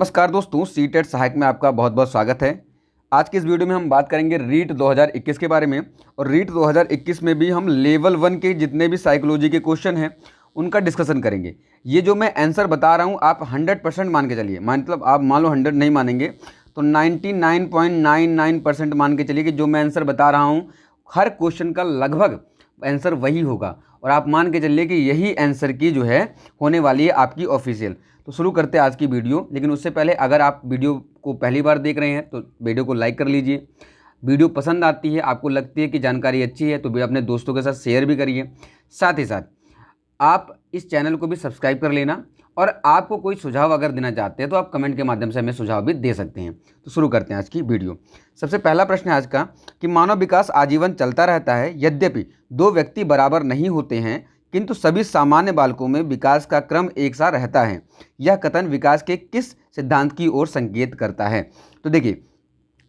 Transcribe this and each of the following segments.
नमस्कार दोस्तों, सीटेट सहायक में आपका बहुत बहुत स्वागत है। आज की इस वीडियो में हम बात करेंगे रीट 2021 के बारे में। और रीट 2021 में भी हम लेवल 1 के जितने भी साइकोलॉजी के क्वेश्चन हैं उनका डिस्कशन करेंगे। ये जो मैं आंसर बता रहा हूँ आप 100% मान के चलिए, मतलब आप मान लो 100 नहीं मानेंगे तो 99.99% मान के चलिए कि जो मैं आंसर बता रहा हूँ हर क्वेश्चन का लगभग आंसर वही होगा। और आप मान के चलिए कि यही आंसर की जो है होने वाली है आपकी ऑफिशियल। तो शुरू करते हैं आज की वीडियो, लेकिन उससे पहले अगर आप वीडियो को पहली बार देख रहे हैं तो वीडियो को लाइक कर लीजिए। वीडियो पसंद आती है, आपको लगती है कि जानकारी अच्छी है तो भी अपने दोस्तों के साथ शेयर भी करिए। साथ ही साथ आप इस चैनल को भी सब्सक्राइब कर लेना। और आपको कोई सुझाव अगर देना चाहते हैं तो आप कमेंट के माध्यम से हमें सुझाव भी दे सकते हैं। तो शुरू करते हैं आज की वीडियो। सबसे पहला प्रश्न है आज का कि मानव विकास आजीवन चलता रहता है, यद्यपि दो व्यक्ति बराबर नहीं होते हैं किंतु सभी सामान्य बालकों में विकास का क्रम एक सा रहता है। यह कथन विकास के किस सिद्धांत की ओर संकेत करता है? तो देखिए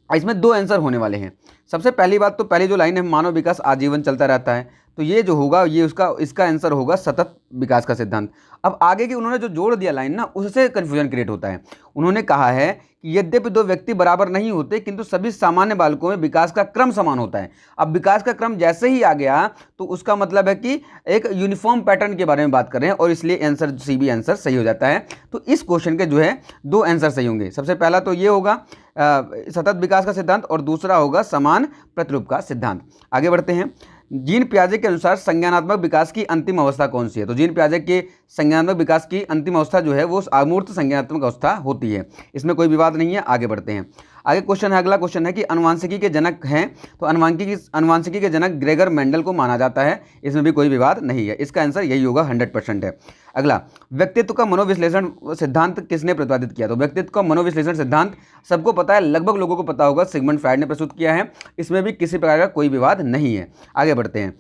इसमें दो आंसर होने वाले हैं। सबसे पहली बात तो पहली जो लाइन है मानव विकास आजीवन चलता रहता है, तो ये जो होगा ये इसका आंसर होगा सतत विकास का सिद्धांत। अब आगे की उन्होंने जो जोड़ दिया लाइन ना उससे कन्फ्यूजन क्रिएट होता है। उन्होंने कहा है कि यद्यपि दो व्यक्ति बराबर नहीं होते किंतु सभी सामान्य बालकों में विकास का क्रम समान होता है। अब विकास का क्रम जैसे ही आ गया तो उसका मतलब है कि एक यूनिफॉर्म पैटर्न के बारे में बात कर रहे हैं और इसलिए आंसर सी भी आंसर सही हो जाता है। तो इस क्वेश्चन के जो है दो आंसर सही होंगे। सबसे पहला तो ये होगा सतत विकास का सिद्धांत और दूसरा होगा समान प्रतिरूप का सिद्धांत। आगे बढ़ते हैं। जीन पियाजे के अनुसार संज्ञानात्मक विकास की अंतिम अवस्था कौन सी है? तो जीन पियाजे के संज्ञानात्मक विकास की अंतिम अवस्था जो है वो अमूर्त संज्ञानात्मक अवस्था होती है। इसमें कोई विवाद नहीं है। आगे बढ़ते हैं। आगे क्वेश्चन है, अगला क्वेश्चन है कि अनुवांशिकी के जनक हैं, तो अनुवांशिकी के जनक ग्रेगर मेंडल को माना जाता है। इसमें भी कोई विवाद नहीं है। इसका आंसर यही होगा, 100% है। अगला, व्यक्तित्व का मनोविश्लेषण सिद्धांत किसने प्रतिपादित किया? तो व्यक्तित्व का मनोविश्लेषण सिद्धांत सबको पता है, लगभग लोगों को पता होगा, सिगमंड फ्रायड ने प्रस्तुत किया है। इसमें भी किसी प्रकार का कोई विवाद नहीं है। आगे बढ़ते हैं।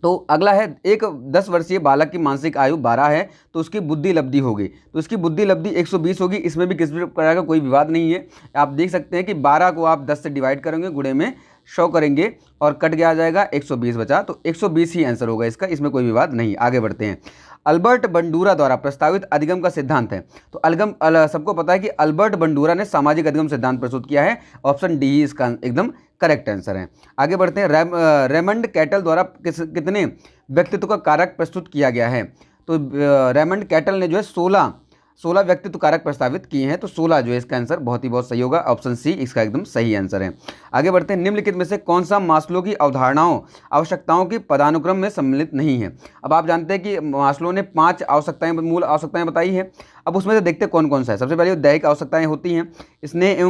तो अगला है, एक 10 वर्षीय बालक की मानसिक आयु 12 है तो उसकी बुद्धि लब्धि होगी, तो इसकी बुद्धि लब्धि 120 होगी। इसमें भी किसी प्रकार का कोई विवाद नहीं है। आप देख सकते हैं कि 12 को आप 10 से डिवाइड करेंगे, गुणे में 100 करेंगे और कट गया आ जाएगा 120 बचा, तो 120 ही आंसर होगा इसका। इसमें कोई विवाद नहीं। आगे बढ़ते हैं। अल्बर्ट बंडूरा द्वारा प्रस्तावित अधिगम का सिद्धांत है, तो सबको पता है कि अल्बर्ट बंडूरा ने सामाजिक अधिगम सिद्धांत प्रस्तुत किया है। ऑप्शन डी ही इसका एकदम करेक्ट आंसर है। आगे बढ़ते हैं। रेमंड कैटल द्वारा कितने व्यक्तित्व का कारक प्रस्तुत किया गया है? तो रेमंड कैटल ने जो है 16 व्यक्तित्व कारक प्रस्तावित किए हैं, तो 16 जो है इसका आंसर बहुत सही होगा। ऑप्शन सी इसका एकदम सही आंसर है। आगे बढ़ते हैं। निम्नलिखित में से कौन सा मास्लो की आवश्यकताओं की पदानुक्रम में सम्मिलित नहीं है? अब आप जानते हैं कि मास्लो ने 5 मूल आवश्यकताएं बताई है। अब उसमें से देखते कौन कौन सा है। सबसे पहले दैहिक आवश्यकताएं होती हैं, स्नेह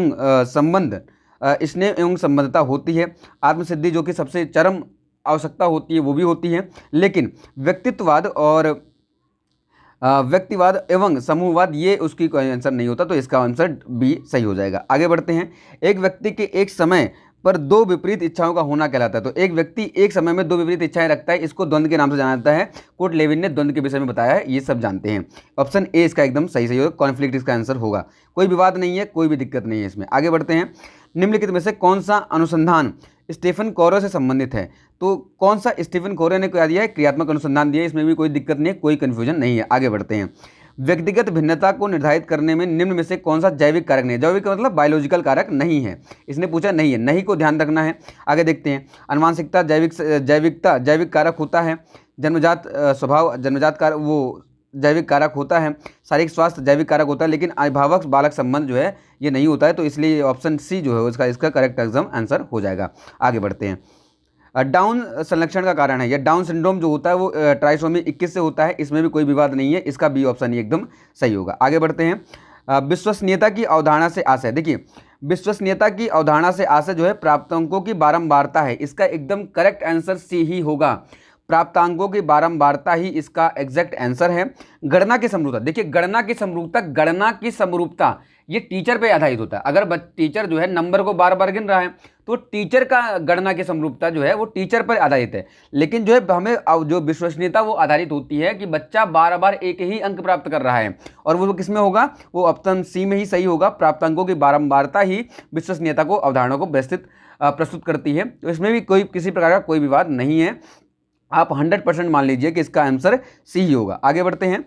एवं संबंधता होती है, आत्मसिद्धि जो कि सबसे चरम आवश्यकता होती है वो भी होती है, लेकिन व्यक्तिवाद एवं समूहवाद ये उसकी कोई आंसर नहीं होता, तो इसका आंसर बी सही हो जाएगा। आगे बढ़ते हैं। एक व्यक्ति के एक समय पर दो विपरीत इच्छाओं का होना कहलाता है, तो एक व्यक्ति एक समय में दो विपरीत इच्छाएं रखता है, इसको द्वंद्व के नाम से जाना जाता है। कोर्ट लेविन ने द्वंद्व के विषय में बताया है, ये सब जानते हैं। ऑप्शन ए इसका एकदम सही होगा, कॉन्फ्लिक्ट इसका आंसर होगा। कोई विवाद नहीं है, कोई भी दिक्कत नहीं है इसमें। आगे बढ़ते हैं। निम्नलिखित में से कौन सा अनुसंधान स्टीफन कोरे से संबंधित है? तो कौन सा स्टीफन कोरे ने क्या दिया है? क्रियात्मक अनुसंधान दिया है। इसमें भी कोई दिक्कत नहीं है, कोई कन्फ्यूजन नहीं है। आगे बढ़ते हैं। व्यक्तिगत भिन्नता को निर्धारित करने में निम्न में से कौन सा जैविक कारक नहीं है? जैविक का मतलब बायोलॉजिकल कारक नहीं है। इसने पूछा नहीं है, नहीं को ध्यान रखना है। आगे देखते हैं। आनुवांशिकता जैविक कारक होता है। जन्मजात स्वभाव जैविक कारक होता है। शारीरिक स्वास्थ्य जैविक कारक होता है, लेकिन अभिभावक बालक संबंध जो है ये नहीं होता है, तो इसलिए ऑप्शन सी जो है इसका करेक्ट एग्जाम आंसर हो जाएगा। आगे बढ़ते हैं। डाउन संलक्षण का कारण है, या डाउन सिंड्रोम जो होता है वो ट्राइसोमी 21 से होता है। इसमें भी कोई विवाद नहीं है, इसका बी ऑप्शन एकदम सही होगा। आगे बढ़ते हैं। विश्वसनीयता की अवधारणा से आशय, देखिए विश्वसनीयता की अवधारणा से आशय जो है प्राप्तांकों की बारंबारता है। इसका एकदम करेक्ट आंसर सी ही होगा। प्राप्तांकों की बारंबारता ही इसका एग्जैक्ट आंसर है। गणना की समरूपता, देखिए गणना की समरूपता ये टीचर पे आधारित होता है। अगर टीचर जो है नंबर को बार बार गिन रहा है तो टीचर का गणना की समरूपता जो है वो टीचर पर आधारित है, लेकिन जो है हमें जो विश्वसनीयता वो आधारित होती है कि बच्चा बार बार एक ही अंक प्राप्त कर रहा है, और वो किस में होगा? वो ऑप्शन सी में ही सही होगा। प्राप्तांकों की बारंबारता ही विश्वसनीयता को अवधारणा को प्रस्तुत करती है, तो इसमें भी किसी प्रकार का कोई विवाद नहीं है। आप 100% मान लीजिए कि इसका आंसर सी ही होगा। आगे बढ़ते हैं।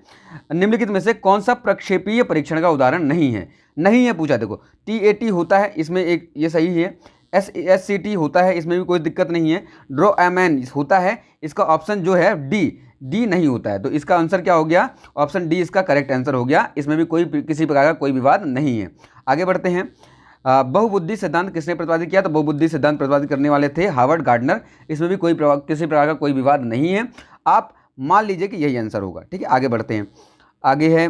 निम्नलिखित में से कौन सा प्रक्षेपीय परीक्षण का उदाहरण नहीं है? नहीं है पूछा, देखो TAT होता है, इसमें एक ये सही है। SCT होता है, इसमें भी कोई दिक्कत नहीं है। ड्रॉ-एमएन होता है, इसका ऑप्शन जो है डी नहीं होता है। तो इसका आंसर क्या हो गया? ऑप्शन डी इसका करेक्ट आंसर हो गया। इसमें भी किसी प्रकार का कोई विवाद नहीं है। आगे बढ़ते हैं। बहुबुद्धि सिद्धांत किसने प्रतिपादित किया? तो बहुबुद्धि सिद्धांत प्रतिपादित करने वाले थे हार्वर्ड गार्डनर। इसमें भी किसी प्रकार का कोई विवाद नहीं है। आप मान लीजिए कि यही आंसर होगा। ठीक है, आगे बढ़ते हैं। आगे है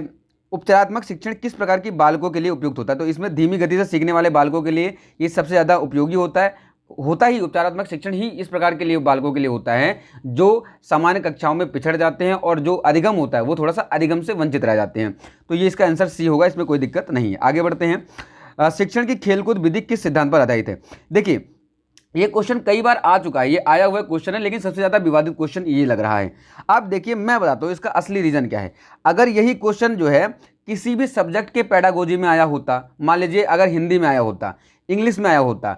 उपचारात्मक शिक्षण किस प्रकार की बालकों के लिए उपयुक्त होता है? तो इसमें धीमी गति से सीखने वाले बालकों के लिए ये सबसे ज़्यादा उपयोगी होता ही उपचारात्मक शिक्षण ही इस प्रकार के लिए बालकों के लिए होता है जो सामान्य कक्षाओं में पिछड़ जाते हैं और जो अधिगम होता है वो थोड़ा सा अधिगम से वंचित रह जाते हैं। तो ये इसका आंसर सी होगा, इसमें कोई दिक्कत नहीं है। आगे बढ़ते हैं। शिक्षण की खेलकूद विधि किस सिद्धांत पर आधारित है? देखिए ये क्वेश्चन कई बार आ चुका है, ये आया हुआ क्वेश्चन है, लेकिन सबसे ज़्यादा विवादित क्वेश्चन ये लग रहा है। आप देखिए, मैं बताता हूँ इसका असली रीज़न क्या है। अगर यही क्वेश्चन जो है किसी भी सब्जेक्ट के पेडागोजी में आया होता, मान लीजिए अगर हिंदी में आया होता, इंग्लिश में आया होता,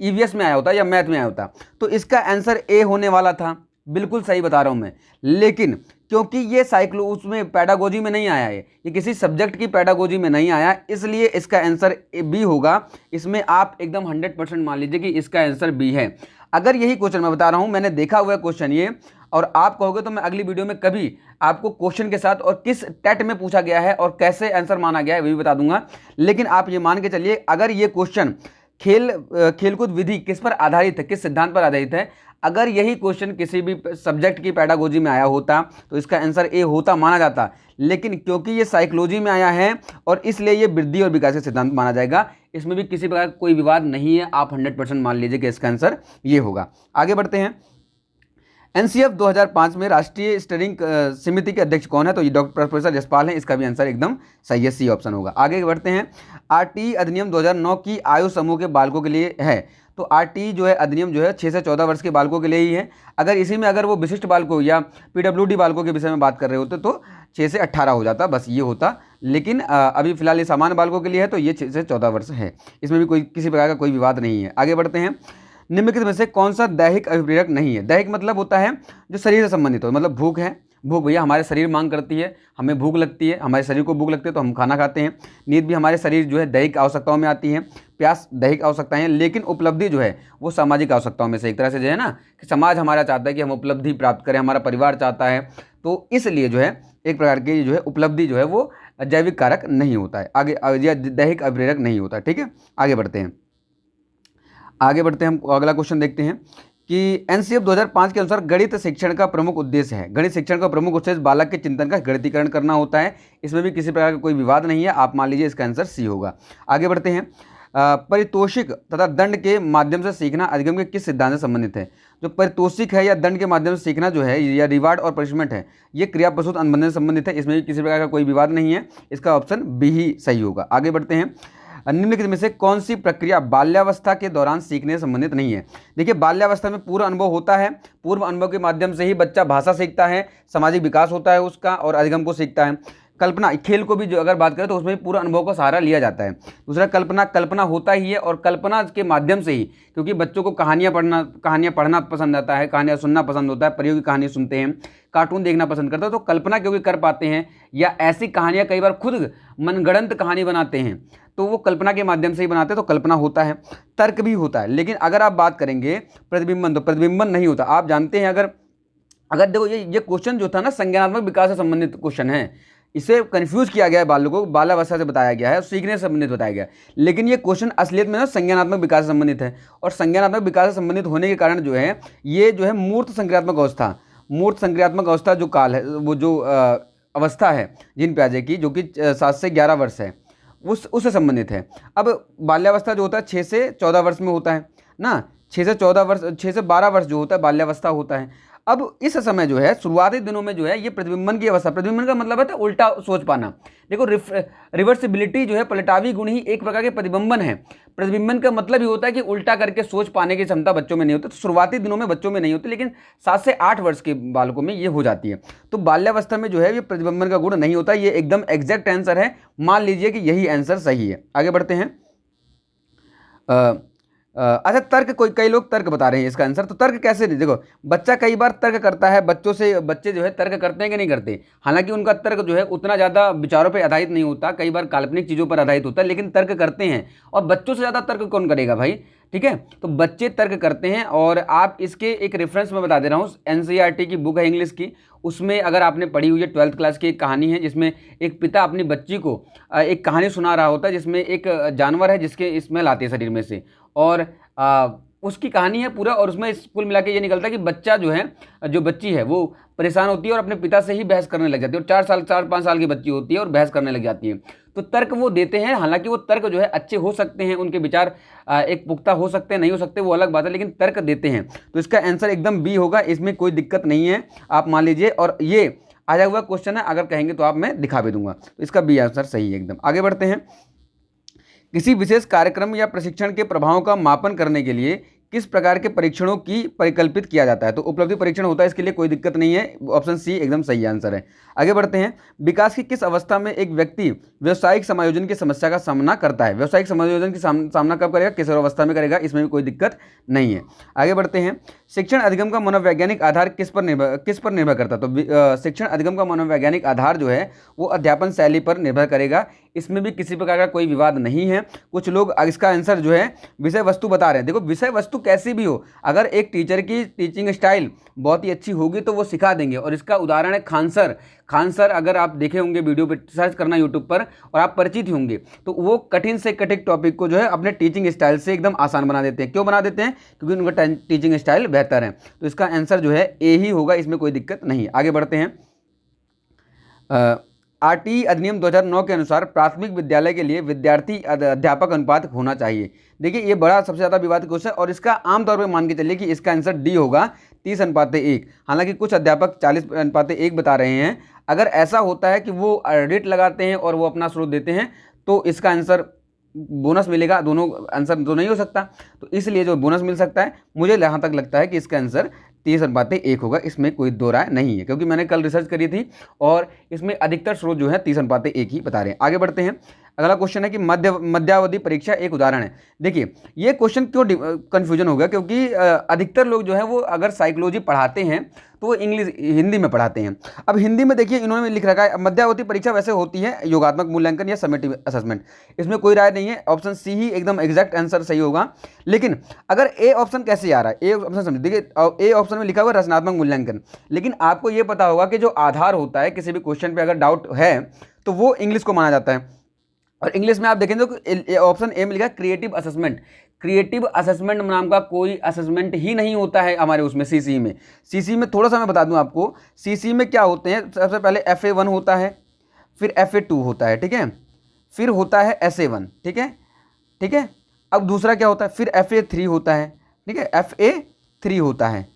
EVS में आया होता या मैथ में आया होता, तो इसका आंसर ए होने वाला था। बिल्कुल सही बता रहा हूँ मैं। लेकिन क्योंकि ये उसमें पेडागोजी में नहीं आया है, ये किसी सब्जेक्ट की पेडागोजी में नहीं आया, इसलिए इसका आंसर बी होगा। इसमें आप एकदम 100% मान लीजिए कि इसका आंसर बी है। अगर यही क्वेश्चन मैं बता रहा हूँ, मैंने देखा हुआ क्वेश्चन ये, और आप कहोगे तो मैं अगली वीडियो में कभी आपको क्वेश्चन के साथ और किस टेट में पूछा गया है और कैसे आंसर माना गया है वो भी बता दूंगा। लेकिन आप ये मान के चलिए, अगर ये क्वेश्चन खेलकूद विधि किस पर आधारित है, किस सिद्धांत पर आधारित है, अगर यही क्वेश्चन किसी भी सब्जेक्ट की पेडागोजी में आया होता तो इसका आंसर ए होता, माना जाता। लेकिन क्योंकि ये साइकोलॉजी में आया है और इसलिए ये वृद्धि और विकास का सिद्धांत माना जाएगा। इसमें भी किसी प्रकार का कोई विवाद नहीं है। आप 100% मान लीजिए कि इसका आंसर ये होगा। आगे बढ़ते हैं। NCF 2005 में राष्ट्रीय स्टीयरिंग समिति के अध्यक्ष कौन है? तो ये डॉक्टर प्रोफेसर यशपाल हैं। इसका भी आंसर एकदम सही है, सी ऑप्शन होगा। आगे बढ़ते हैं। RTE अधिनियम 2009 की आयु समूह के बालकों के लिए है। तो RTE जो है अधिनियम जो है 6 से 14 वर्ष के बालकों के लिए ही है। अगर इसी में अगर वो विशिष्ट बालकों या PWD बालकों के विषय में बात कर रहे होते तो 6 से 18 हो जाता, बस ये होता। लेकिन अभी फिलहाल ये सामान्य बालकों के लिए है, तो ये 6 से 14 वर्ष है। इसमें भी किसी प्रकार का कोई विवाद नहीं है। आगे बढ़ते हैं। निम्नलिखित में से कौन सा दैहिक अभिप्रेरक नहीं है? दैहिक मतलब होता है जो शरीर से संबंधित हो, मतलब भूख है, भूख भैया हमारे शरीर मांग करती है, हमें भूख लगती है, हमारे शरीर को भूख लगती है तो हम खाना खाते हैं। नींद भी हमारे शरीर जो है दैहिक आवश्यकताओं में आती है। प्यास दैहिक आवश्यकताएं हैं। लेकिन उपलब्धि जो है वो सामाजिक आवश्यकताओं में से एक तरह से जो है ना, कि समाज हमारा चाहता है कि हम उपलब्धि प्राप्त करें, हमारा परिवार चाहता है, तो इसलिए जो है एक प्रकार की जो है उपलब्धि जो है वो जैविक कारक नहीं होता है, आगे दैहिक अभिप्रेरक नहीं होता। ठीक है, आगे बढ़ते हैं। हम अगला क्वेश्चन देखते हैं कि NCF 2005 के अनुसार गणित शिक्षण का प्रमुख उद्देश्य है। गणित शिक्षण का प्रमुख उद्देश्य बालक के चिंतन का गणितीकरण करना होता है। इसमें भी किसी प्रकार का कोई विवाद नहीं है। आप मान लीजिए इसका आंसर सी होगा। आगे बढ़ते हैं। पारितोषिक तथा दंड के माध्यम से सीखना अधिगम के किस सिद्धांत से संबंधित है? जो पारितोषिक है या दंड के माध्यम से सीखना जो है, या रिवार्ड और पनिशमेंट है, ये क्रिया प्रसूत अनुबंध से संबंधित है। इसमें भी किसी प्रकार का कोई विवाद नहीं है। इसका ऑप्शन बी ही सही होगा। आगे बढ़ते हैं। निम्नलिखित में से कौन सी प्रक्रिया बाल्यावस्था के दौरान सीखने से संबंधित नहीं है? देखिए, बाल्यावस्था में पूर्व अनुभव होता है। पूर्व अनुभव के माध्यम से ही बच्चा भाषा सीखता है, सामाजिक विकास होता है उसका, और अधिगम को सीखता है। कल्पना, खेल को भी जो अगर बात करें तो उसमें पूरा अनुभव का सहारा लिया जाता है। दूसरा कल्पना होता ही है, और कल्पना के माध्यम से ही, क्योंकि बच्चों को कहानियाँ पढ़ना पसंद आता है, कहानियाँ सुनना पसंद होता है, परियों की कहानी सुनते हैं, कार्टून देखना पसंद करते हैं, तो कल्पना क्योंकि कर पाते हैं, या ऐसी कहानियाँ कई बार खुद मनगढ़ंत कहानी बनाते हैं तो वो कल्पना के माध्यम से ही बनाते हैं, तो कल्पना होता है। तर्क भी होता है। लेकिन अगर आप बात करेंगे प्रतिबिंबन, तो प्रतिबिंबन नहीं होता। आप जानते हैं, अगर देखो ये क्वेश्चन जो था ना, संज्ञानात्मक विकास से संबंधित क्वेश्चन है। इसे कंफ्यूज किया गया है, बालकों को बाल्यावस्था से बताया गया है, सीखने से संबंधित बताया गया है। लेकिन ये क्वेश्चन असलियत में ना संज्ञानात्मक विकास से संबंधित है, और संज्ञानात्मक विकास से संबंधित होने के कारण जो है ये जो है मूर्त संक्रियात्मक अवस्था जो काल है, वो जो अवस्था है जीन पियाजे की, जो कि 7 से 11 वर्ष है, उससे संबंधित है। अब बाल्यावस्था जो होता है 6 से 14 वर्ष में होता है ना, 6 से 12 वर्ष जो होता है बाल्यावस्था होता है। अब इस समय जो है शुरुआती दिनों में जो है ये प्रतिबिंबन की अवस्था, प्रतिबिंबन का मतलब है उल्टा सोच पाना। देखो, रिवर्सिबिलिटी जो है, पलटावी गुण ही एक प्रकार के प्रतिबिंबन है। प्रतिबिंबन का मतलब ही होता है कि उल्टा करके सोच पाने की क्षमता बच्चों में नहीं होती। तो शुरुआती दिनों में बच्चों में नहीं होती, लेकिन 7 से 8 वर्ष के बालकों में ये हो जाती है। तो बाल्यावस्था में जो है ये प्रतिबिंबन का गुण नहीं होता। ये एकदम एग्जैक्ट आंसर है, मान लीजिए कि यही आंसर सही है। आगे बढ़ते हैं। अच्छा, तर्क, कोई कई लोग तर्क बता रहे हैं इसका आंसर। तो तर्क कैसे, देखो बच्चा कई बार तर्क करता है, बच्चों से बच्चे जो है तर्क करते हैं कि नहीं करते। हालांकि उनका तर्क जो है उतना ज़्यादा विचारों पर आधारित नहीं होता, कई बार काल्पनिक चीज़ों पर आधारित होता है, लेकिन तर्क करते हैं। और बच्चों से ज़्यादा तर्क कौन करेगा भाई, ठीक है। तो बच्चे तर्क करते हैं। और आप इसके एक रेफरेंस में बता दे रहा हूँ, एनसीईआरटी की बुक है इंग्लिश की, उसमें अगर आपने पढ़ी हुई है 12th क्लास की, एक कहानी है जिसमें एक पिता अपनी बच्ची को एक कहानी सुना रहा होता है, जिसमें एक जानवर है जिसके स्मेल आती है शरीर में से, और उसकी कहानी है पूरा। और उसमें कुल मिला के ये निकलता है कि बच्चा जो है, जो बच्ची है वो परेशान होती है और अपने पिता से ही बहस करने लग जाती है। और 4-5 साल की बच्ची होती है और बहस करने लग जाती है। तो तर्क वो देते हैं, हालांकि वो तर्क जो है अच्छे हो सकते हैं, उनके विचार एक पुख्ता हो सकते हैं, नहीं हो सकते, वो अलग बात है, लेकिन तर्क देते हैं। तो इसका आंसर एकदम बी होगा, इसमें कोई दिक्कत नहीं है, आप मान लीजिए। और ये आया हुआ क्वेश्चन है, अगर कहेंगे तो आप मैं दिखा भी दूंगा। तो इसका बी आंसर सही है एकदम। आगे बढ़ते हैं। किसी विशेष कार्यक्रम या प्रशिक्षण के प्रभावों का मापन करने के लिए किस प्रकार के परीक्षणों की परिकल्पित किया जाता है। तो उपलब्धि परीक्षण होता है, इसके लिए कोई दिक्कत नहीं है, ऑप्शन सी एकदम सही आंसर है। आगे बढ़ते हैं। विकास की किस अवस्था में एक व्यक्ति व्यावसायिक समायोजन की समस्या का सामना करता है। व्यावसायिक समायोजन की सामना कब करेगा, किस अवस्था में करेगा, इसमें भी कोई दिक्कत नहीं है। आगे बढ़ते हैं। शिक्षण अधिगम का मनोवैज्ञानिक आधार किस पर निर्भर करता है। तो शिक्षण अधिगम का मनोवैज्ञानिक आधार जो है वो अध्यापन शैली पर निर्भर करेगा, इसमें भी किसी प्रकार का कोई विवाद नहीं है। कुछ लोग इसका आंसर जो है विषय वस्तु बता रहे हैं। देखो विषय वस्तु कैसी भी हो, अगर एक टीचर की टीचिंग स्टाइल बहुत ही अच्छी होगी तो वो सिखा देंगे। और इसका उदाहरण है खान सर। खान सर अगर आप देखे होंगे, वीडियो पे सर्च करना यूट्यूब पर, और आप परिचित होंगे, तो वो कठिन से कठिन टॉपिक को जो है अपने टीचिंग स्टाइल से एकदम आसान बना देते हैं। क्यों बना देते हैं, क्योंकि उनका टीचिंग स्टाइल बेहतर है। तो इसका आंसर जो है ए ही होगा, इसमें कोई दिक्कत नहीं। आगे बढ़ते हैं। आरटीई अधिनियम 2009 के अनुसार प्राथमिक विद्यालय के लिए विद्यार्थी अध्यापक अनुपात होना चाहिए। देखिए ये बड़ा सबसे ज़्यादा विवादित क्वेश्चन है, और इसका आमतौर पर मान के चलिए कि इसका आंसर डी होगा, 30:1। हालांकि कुछ अध्यापक 40:1 बता रहे हैं। अगर ऐसा होता है कि वो रेट लगाते हैं और वो अपना स्रोत देते हैं, तो इसका आंसर बोनस मिलेगा। दोनों आंसर तो नहीं हो सकता, तो इसलिए जो बोनस मिल सकता है, मुझे यहाँ तक लगता है कि इसका आंसर 30:1 होगा, इसमें कोई दो राय नहीं है, क्योंकि मैंने कल रिसर्च करी थी और इसमें अधिकतर स्रोत जो है 30:1 ही बता रहे हैं। आगे बढ़ते हैं। अगला क्वेश्चन है कि मध्यावधि परीक्षा एक उदाहरण है। देखिए ये क्वेश्चन क्यों कन्फ्यूजन होगा, क्योंकि अधिकतर लोग जो है वो अगर साइकोलॉजी पढ़ाते हैं तो वो हिंदी में पढ़ाते हैं। अब हिंदी में देखिए इन्होंने लिख रखा है मध्यावधि परीक्षा वैसे होती है योगात्मक मूल्यांकन या समेटिव असेसमेंट, इसमें कोई राय नहीं है, ऑप्शन सी ही एकदम एग्जैक्ट आंसर सही होगा। लेकिन अगर ए ऑप्शन कैसे आ रहा है, ए ऑप्शन समझिए, देखिए ए ऑप्शन में लिखा हुआ रचनात्मक मूल्यांकन, लेकिन आपको ये पता होगा कि जो आधार होता है किसी भी क्वेश्चन पे अगर डाउट है तो वो इंग्लिश को माना जाता है। और इंग्लिश में आप देखेंगे तो ऑप्शन ए में लिखा क्रिएटिव असेसमेंट। क्रिएटिव असेसमेंट नाम का कोई असेसमेंट ही नहीं होता है हमारे उसमें सीसी में। सीसी में थोड़ा सा मैं बता दूं आपको, सीसी में क्या होते हैं, सबसे पहले FA1 होता है, फिर FA2 होता है, ठीक है, फिर होता है SA1, ठीक है, ठीक है। अब दूसरा क्या होता है, फिर FA3 होता है, ठीक है, FA3 होता है,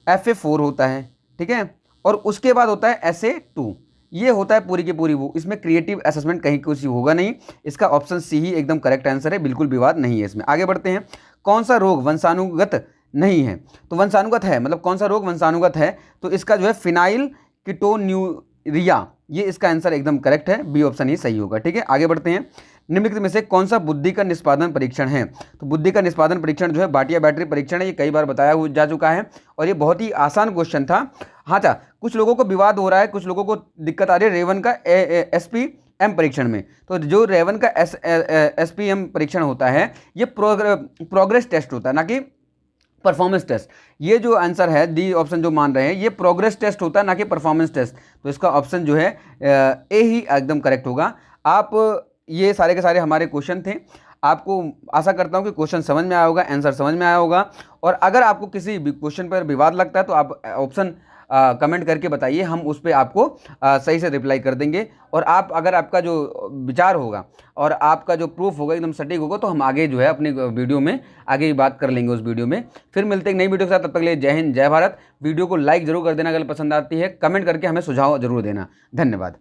FA4 होता है, ठीक है, और उसके बाद होता है SA2। ये होता है पूरी की पूरी वो, इसमें क्रिएटिव असेसमेंट कहीं कुछ होगा नहीं। इसका ऑप्शन सी ही एकदम करेक्ट आंसर है, बिल्कुल विवाद नहीं है इसमें। आगे बढ़ते हैं। कौन सा रोग वंशानुगत नहीं है, तो वंशानुगत है, मतलब कौन सा रोग वंशानुगत है, तो इसका जो है फिनाइल कीटोन्यूरिया, ये इसका आंसर एकदम करेक्ट है, बी ऑप्शन ही सही होगा, ठीक है। आगे बढ़ते हैं। निम्नलिखित में से कौन सा बुद्धि का निष्पादन परीक्षण है, तो बुद्धि का निष्पादन परीक्षण जो है भाटिया बैटरी परीक्षण है, ये कई बार बताया जा चुका है और ये बहुत ही आसान क्वेश्चन था। हाँ था, कुछ लोगों को विवाद हो रहा है, कुछ लोगों को दिक्कत आ रही है रेवन का SPM परीक्षण में। तो जो रेवन का SPM परीक्षण होता है ये प्रोग्रेस टेस्ट होता है, ना कि परफॉर्मेंस टेस्ट। ये जो आंसर है डी ऑप्शन जो मान रहे हैं, ये प्रोग्रेस टेस्ट होता है, ना कि परफॉर्मेंस टेस्ट। तो इसका ऑप्शन जो है ए ही एकदम करेक्ट होगा। आप ये सारे के सारे हमारे क्वेश्चन थे, आपको आशा करता हूँ कि क्वेश्चन समझ में आया होगा, आंसर समझ में आया होगा। और अगर आपको किसी क्वेश्चन पर विवाद लगता है तो आप ऑप्शन कमेंट करके बताइए, हम उस पर आपको सही से रिप्लाई कर देंगे। और आप अगर आपका जो विचार होगा और आपका जो प्रूफ होगा एकदम सटीक होगा, तो हम आगे जो है अपने वीडियो में आगे बात कर लेंगे उस वीडियो में। फिर मिलते हैं एक नई वीडियो के साथ, तब तक के लिए जय हिंद जय भारत। वीडियो को लाइक जरूर कर देना अगर पसंद आती है, कमेंट करके हमें सुझाव जरूर देना। धन्यवाद।